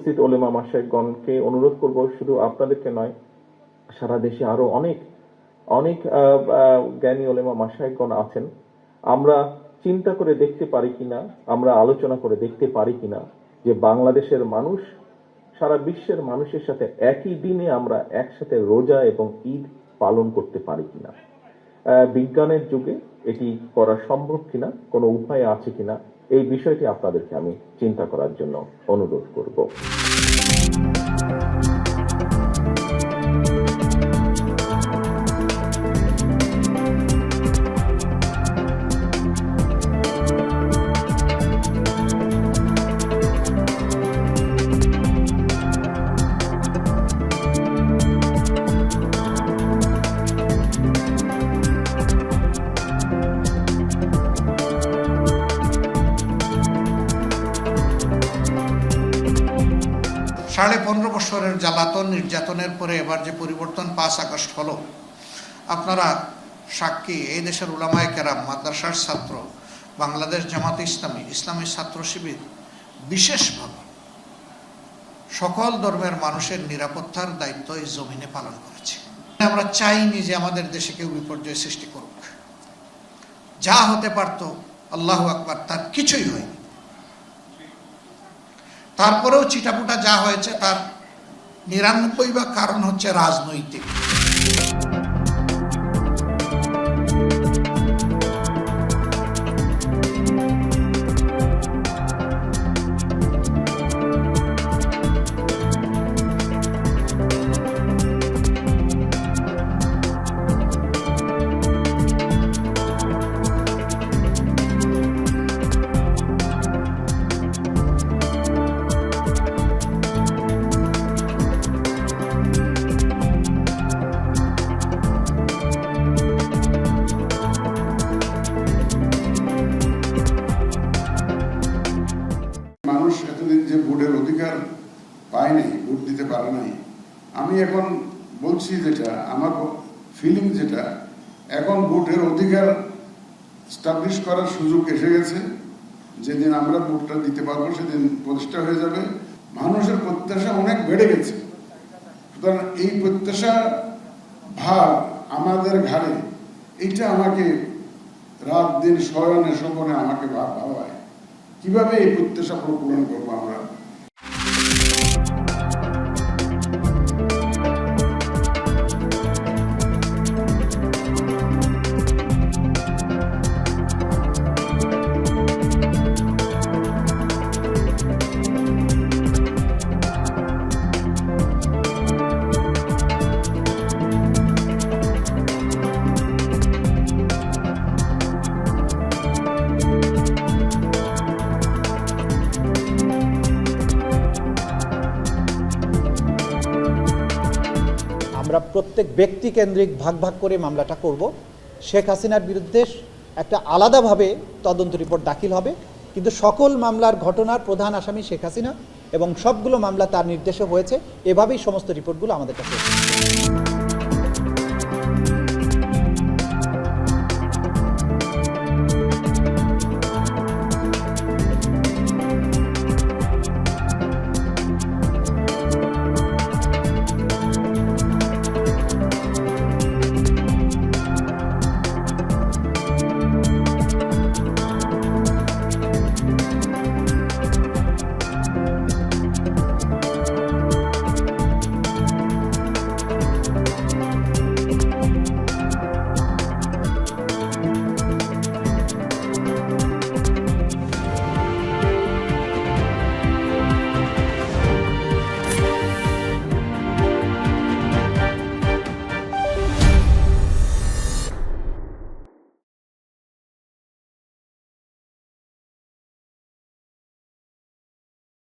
উপস্থিত ওলেমা মাশায়েখগণকে অনুরোধ করব, শুধু আপনাদেরকে নয়, সারা দেশে আরো অনেক অনেক জ্ঞানী ওলেমা মাশায়েখগণ আছেন। আমরা চিন্তা করে দেখতে পারি কিনা, আমরা আলোচনা করে দেখতে পারি কিনা যে বাংলাদেশের মানুষ সারা বিশ্বের মানুষের সাথে একই দিনে আমরা একসাথে রোজা এবং ঈদ পালন করতে পারি কিনা, বিজ্ঞানের যুগে এটি করা সম্ভব কিনা, কোনো উপায় আছে কিনা, এই বিষয়টি আপনাদেরকে আমি চিন্তা করার জন্য অনুরোধ করব। সাড়ে 15 বছরের জ্বালাতন নির্যাতনের পরে এবার যে পরিবর্তন 5 আগস্ট হলো, আপনারা সাক্ষী। এই দেশের উলামায়ে কেরাম, মাদ্রাসার ছাত্র, বাংলাদেশ জামাতে ইসলামী, ইসলামী ছাত্র শিবির বিশেষভাবে সকল ধর্মের মানুষের নিরাপত্তার দায়িত্ব এই জমিনে পালন করেছে। আমরা চাইনি যে আমাদের দেশে কেউ বিপর্যয় সৃষ্টি করুক। যা হতে পারত, আল্লাহু আকবার, তার কিছুই হয়নি। তারপরেও চিটাপুটা যা হয়েছে তার 99 কারণ হচ্ছে রাজনৈতিক। মানুষ এতদিন যে ভোটের অধিকার পায়নি, ভোট দিতে পারে নাই, আমি এখন বলছি যেটা আমার ফিলিং, যেটা এখন ভোটের অধিকার স্টাবলিশ করার সুযোগ এসে গেছে। যেদিন আমরা ভোটটা দিতে পারবো সেদিন প্রতিষ্ঠা হয়ে যাবে। মানুষের প্রত্যাশা অনেক বেড়ে গেছে, সুতরাং এই প্রত্যাশা ভার আমাদের ঘাড়ে, এইটা আমাকে রাত দিন শয়নে স্বপনে আমাকে ভাবায় কিভাবে এই প্রত্যাশা পূরণ করবো আমরা। আমরা প্রত্যেক ব্যক্তি কেন্দ্রিক ভাগ ভাগ করে মামলাটা করব। শেখ হাসিনার বিরুদ্ধে একটা আলাদাভাবে তদন্ত রিপোর্ট দাখিল হবে, কিন্তু সকল মামলার ঘটনার প্রধান আসামি শেখ হাসিনা এবং সবগুলো মামলা তার নির্দেশে হয়েছে। এভাবেই সমস্ত রিপোর্টগুলো আমাদের কাছে